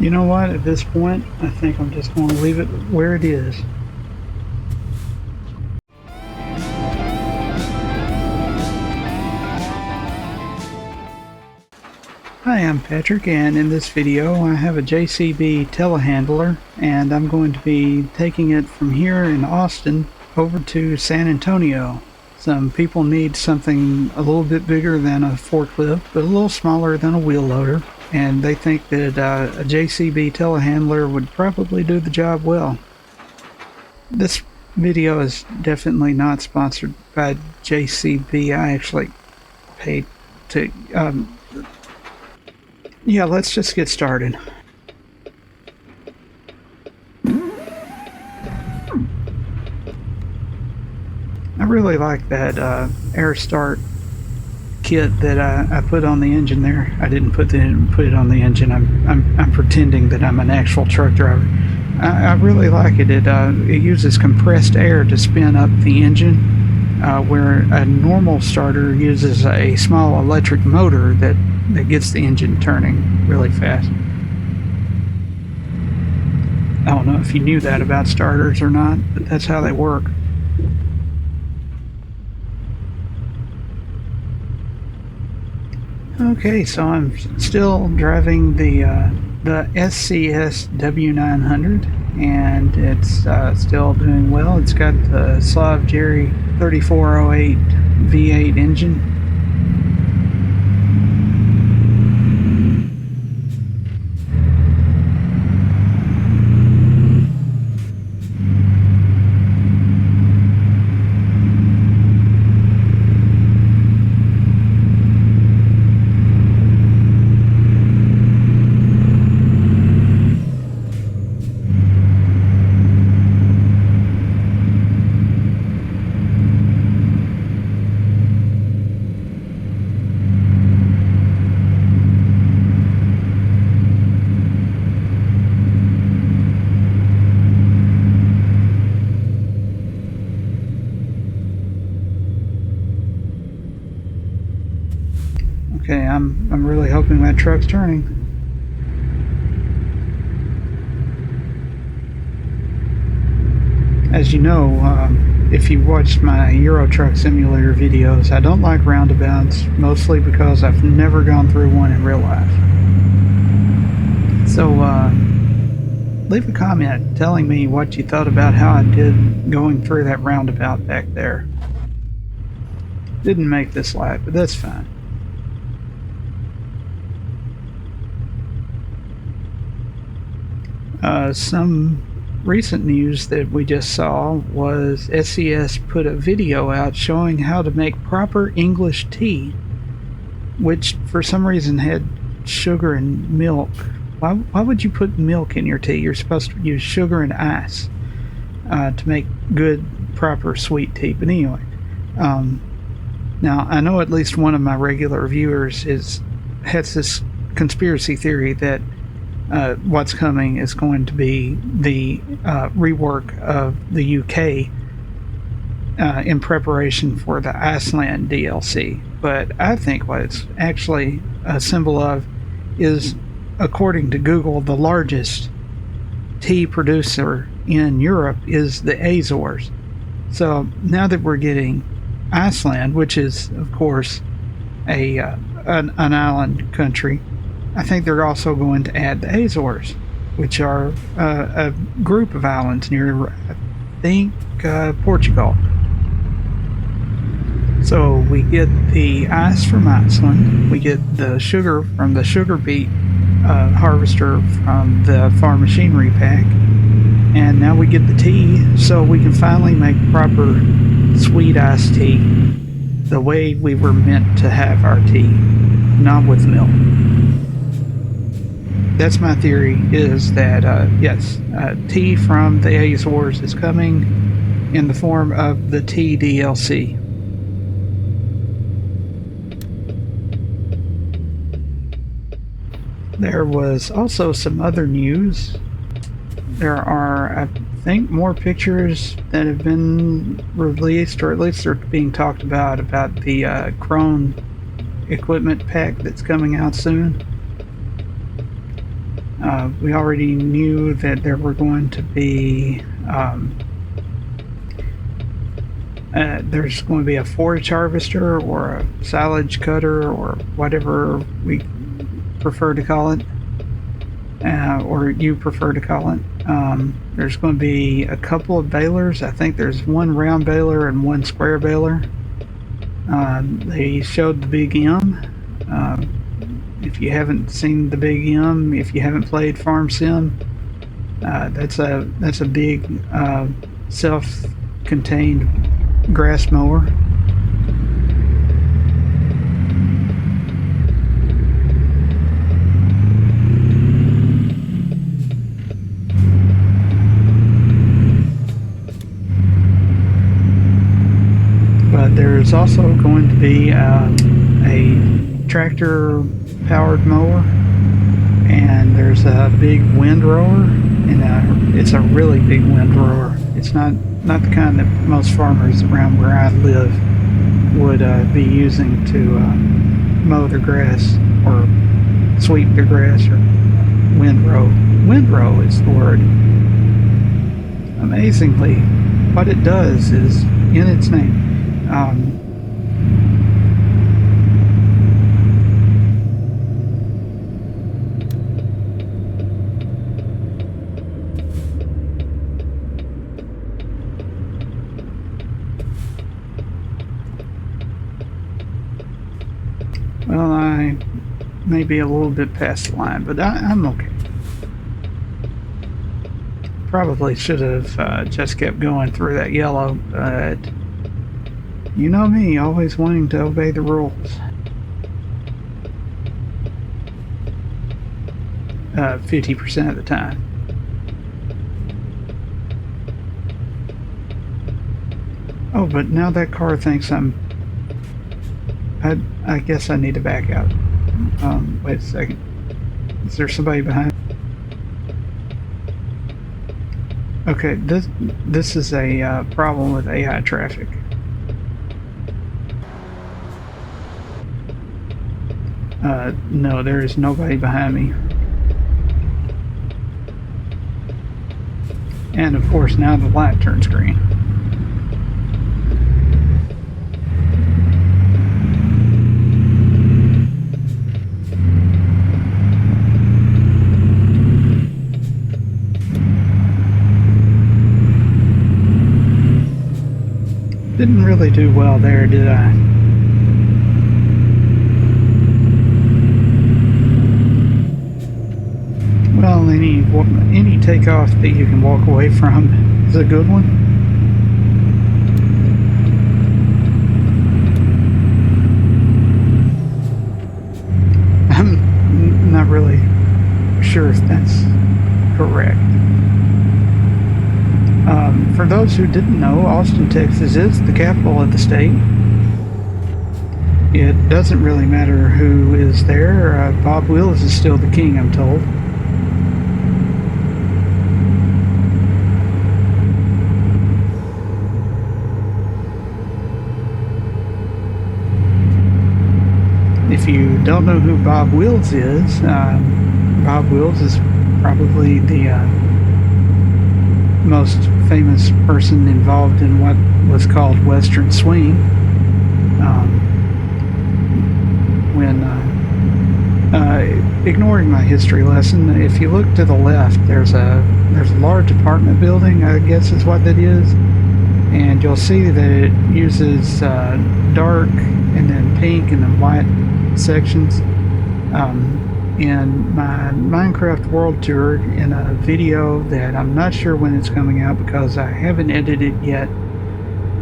You know what? At this point, I think I'm just going to leave it where it is. Hi, I'm Patrick, and in this video I have a JCB Telehandler, and I'm going to be taking it from here in Austin over to San Antonio. Some people need something a little bit bigger than a forklift, but a little smaller than a wheel loader, and they think that a JCB Telehandler would probably do the job well. This video is definitely not sponsored by JCB. I actually paid to... yeah, let's just get started. I really like that air start kit that I put on the engine there. I didn't put it on the engine. I'm pretending that I'm an actual truck driver. I really like it. It uses compressed air to spin up the engine, where a normal starter uses a small electric motor that gets the engine turning really fast. I don't know if you knew that about starters or not, but that's how they work. Okay, so I'm still driving the SCS W900, and it's still doing well. It's got the Slav Jerry 3408 V8 engine. Okay, I'm really hoping that truck's turning. As you know, if you watched my Euro Truck Simulator videos, I don't like roundabouts, mostly because I've never gone through one in real life. So, leave a comment telling me what you thought about how I did going through that roundabout back there. Didn't make this lap, but that's fine. Some recent news that we just saw was SCS put a video out showing how to make proper English tea, which for some reason had sugar and milk. Why would you put milk in your tea? You're supposed to use sugar and ice to make good, proper sweet tea. But anyway, now I know at least one of my regular viewers has this conspiracy theory that what's coming is going to be the rework of the UK in preparation for the Iceland DLC. But I think what it's actually a symbol of is, according to Google, the largest tea producer in Europe is the Azores. So now that we're getting Iceland, which is of course an island country, I think they're also going to add the Azores, which are a group of islands near, I think, Portugal. So we get the ice from Iceland, we get the sugar from the sugar beet harvester from the farm machinery pack, and now we get the tea, so we can finally make proper sweet iced tea the way we were meant to have our tea, not with milk. That's my theory, is that, yes, tea from the Azores is coming in the form of the tea DLC. There was also some other news. There are, I think, more pictures that have been released, or at least they're being talked about the Krone equipment pack that's coming out soon. We already knew that there were going to be there's going to be a forage harvester or a silage cutter or whatever we prefer to call it, or you prefer to call it. There's going to be a couple of balers. I think there's one round baler and one square baler. They showed the Big M. If you haven't seen the Big M, if you haven't played Farm Sim, that's a big self-contained grass mower. But there's also going to be a tractor powered mower, and there's a big windrower, and it's a really big windrower. It's not the kind that most farmers around where I live would be using to mow their grass or sweep their grass or windrow. Windrow is the word. Amazingly, what it does is in its name. Well, I may be a little bit past the line, but I'm okay. Probably should have just kept going through that yellow, but you know me, always wanting to obey the rules. 50% of the time. Oh, but now that car thinks I guess I need to back out. Wait a second. Is there somebody behind? Okay, this is a problem with AI traffic. No, there is nobody behind me. And of course, now the light turns green. Didn't really do well there, did I? Well, any takeoff that you can walk away from is a good one. I'm not really sure if that's correct. For those who didn't know, Austin, Texas is the capital of the state. It doesn't really matter who is there. Bob Wills is still the king, I'm told. If you don't know who Bob Wills is, Bob Wills is probably the most famous person involved in what was called Western Swing. Ignoring my history lesson, if you look to the left, there's a large apartment building, I guess is what that is, and you'll see that it uses dark and then pink and then white sections. In my Minecraft World Tour, in a video that I'm not sure when it's coming out because I haven't edited it yet,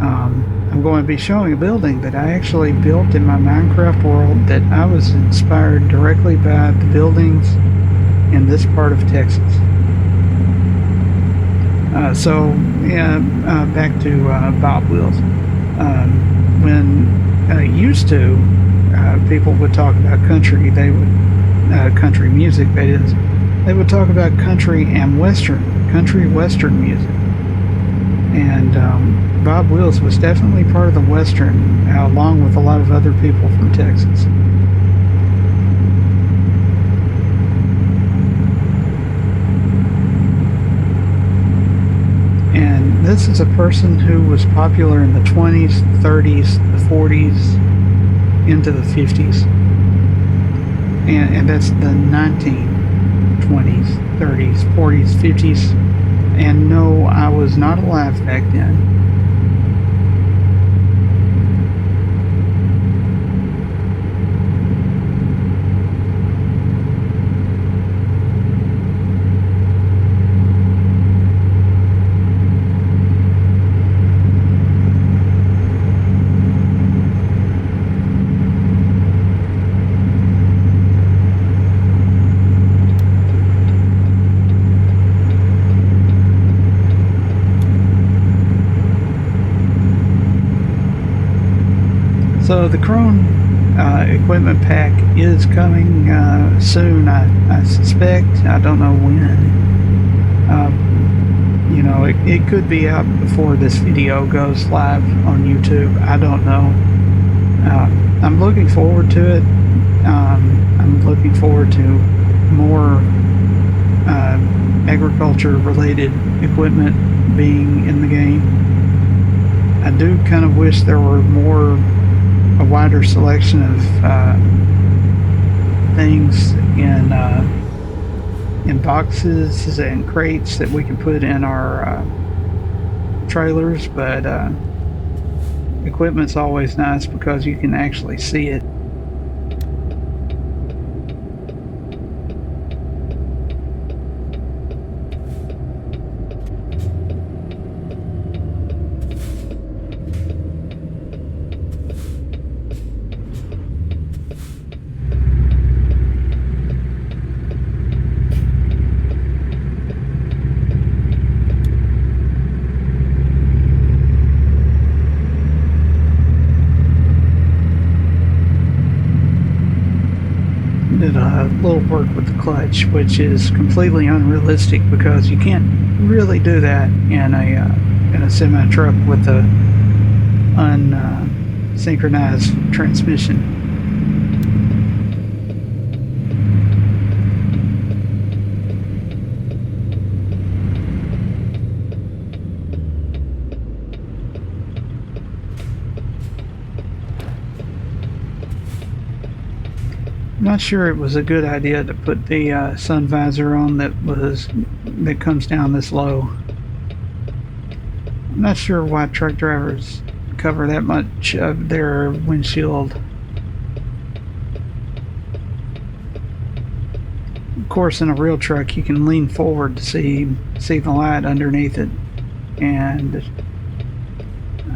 I'm going to be showing a building that I actually built in my Minecraft world that I was inspired directly by the buildings in this part of Texas. Back to Bob Wills. When used to, people would talk about country, country music, that is. They would talk about country western music. And Bob Wills was definitely part of the western, along with a lot of other people from Texas. this is a person who was popular in the 20s, 30s, the 40s, into the 50s. And that's the 1920s, 30s, 40s, 50s. And no, I was not alive back then. So the Crone equipment pack is coming soon, I suspect. I don't know when. It could be out before this video goes live on YouTube. I don't know. I'm looking forward to it. I'm looking forward to more agriculture-related equipment being in the game. I do kind of wish there were a wider selection of things in boxes and crates that we can put in our trailers, but equipment's always nice because you can actually see it. Did a little work with the clutch, which is completely unrealistic because you can't really do that in a semi truck with a unsynchronized transmission. I'm not sure it was a good idea to put the sun visor on that comes down this low. I'm not sure why truck drivers cover that much of their windshield. Of course, in a real truck, you can lean forward to see the light underneath it, and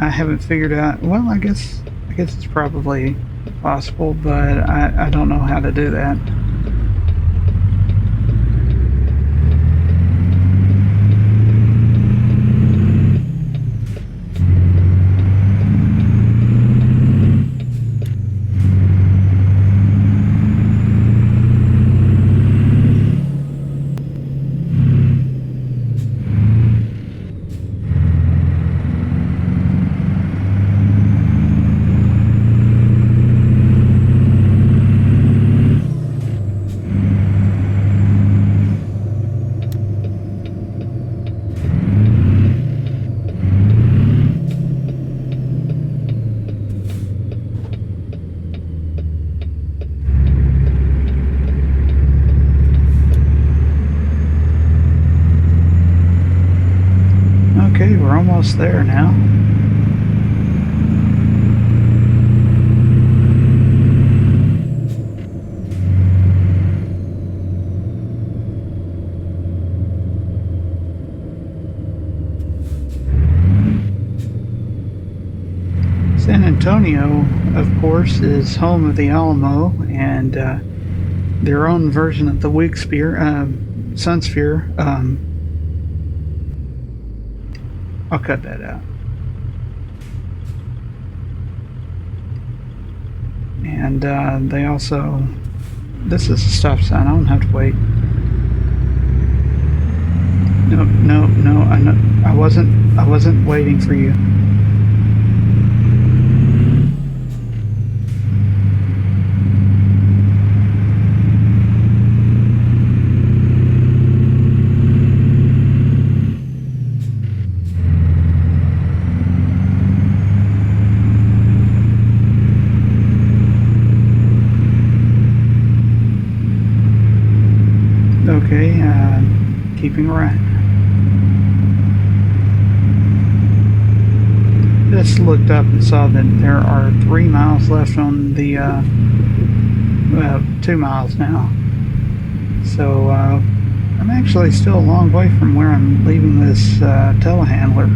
I haven't figured out. Well, I guess it's probably possible, but I don't know how to do that. Okay, we're almost there now. San Antonio, of course, is home of the Alamo and their own version of the Sun Sphere. I'll cut that out. And they also, this is a stop sign. I don't have to wait. No, I wasn't waiting for you. keeping right. Just looked up and saw that there are 3 miles left on the, well, 2 miles now. So I'm actually still a long way from where I'm leaving this telehandler.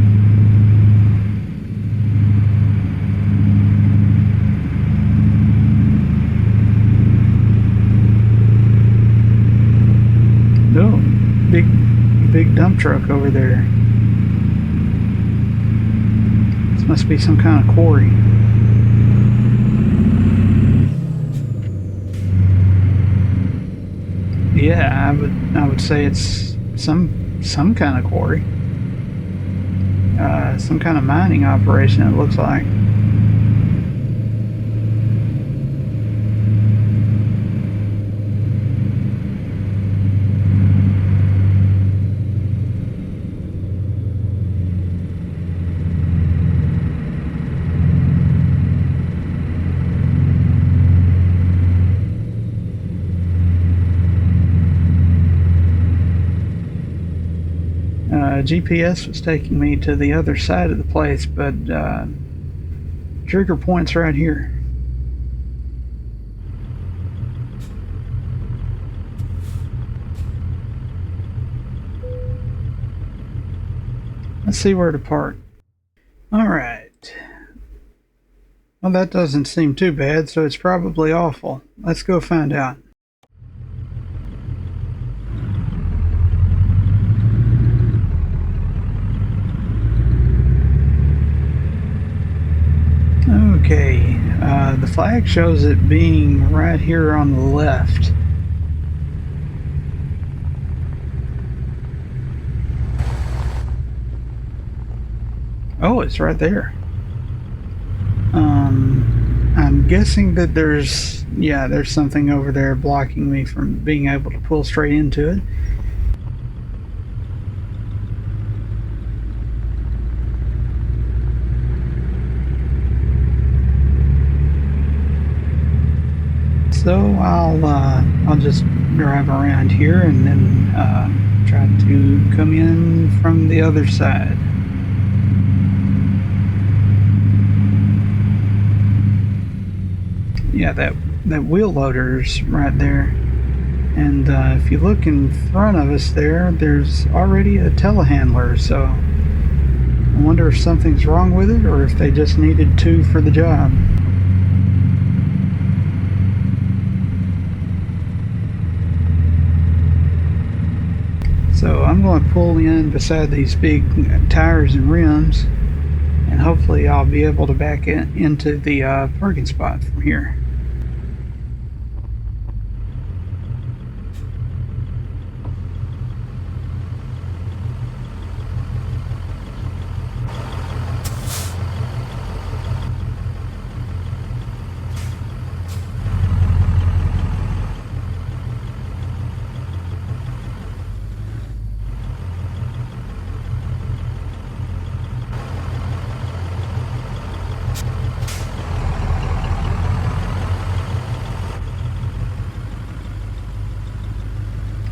Oh, big dump truck over there. This must be some kind of quarry. Yeah, I would say it's some kind of quarry. Some kind of mining operation, it looks like. GPS was taking me to the other side of the place, but trigger point's right here. Let's see where to park. Alright. Well, that doesn't seem too bad, so it's probably awful. Let's go find out. Okay, the flag shows it being right here on the left. Oh, it's right there. I'm guessing that there's something over there blocking me from being able to pull straight into it. So I'll just drive around here and then try to come in from the other side. Yeah, that wheel loader's right there. And if you look in front of us there's already a telehandler, so I wonder if something's wrong with it or if they just needed 2 for the job. So I'm going to pull in beside these big tires and rims, and hopefully I'll be able to back into the parking spot from here.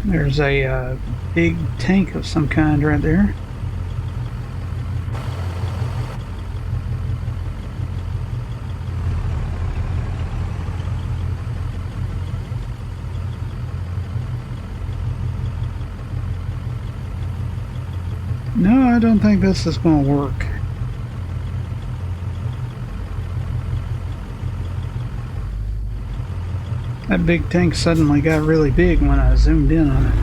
There's a big tank of some kind right there. No, I don't think this is going to work. That big tank suddenly got really big when I zoomed in on it.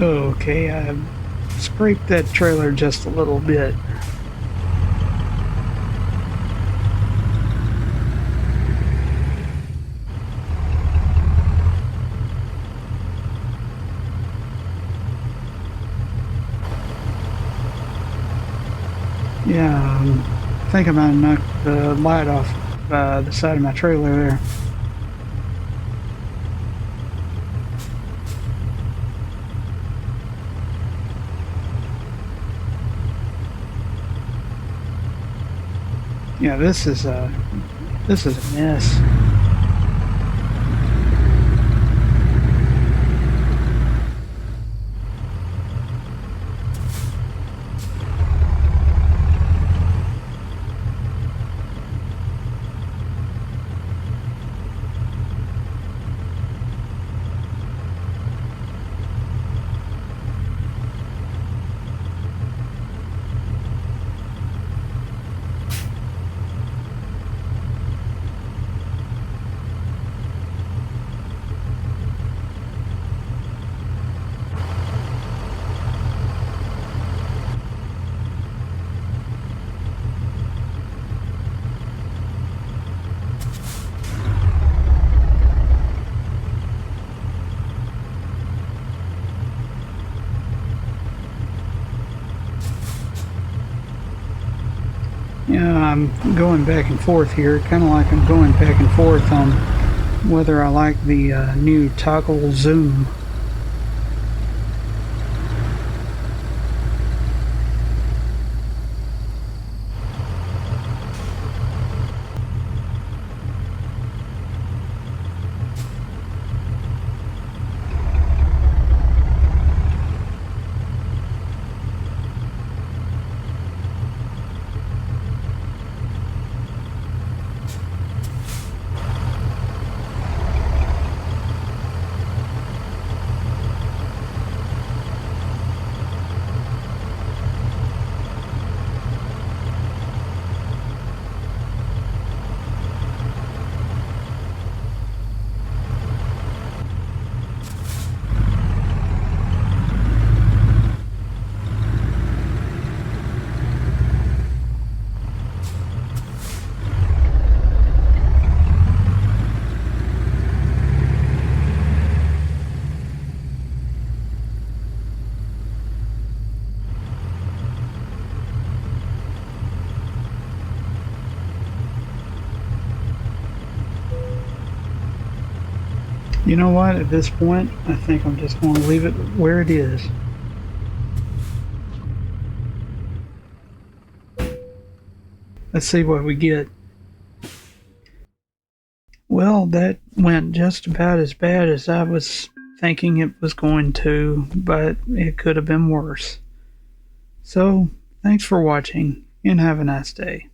Okay, I scraped that trailer just a little bit. Yeah, I think I might have knocked the light off the side of my trailer there. Yeah, this is a mess. Yeah, I'm going back and forth here, kind of like I'm going back and forth on whether I like the new toggle zoom. You know what? At this point, I think I'm just going to leave it where it is. Let's see what we get. Well, that went just about as bad as I was thinking it was going to, but it could have been worse. So, thanks for watching, and have a nice day.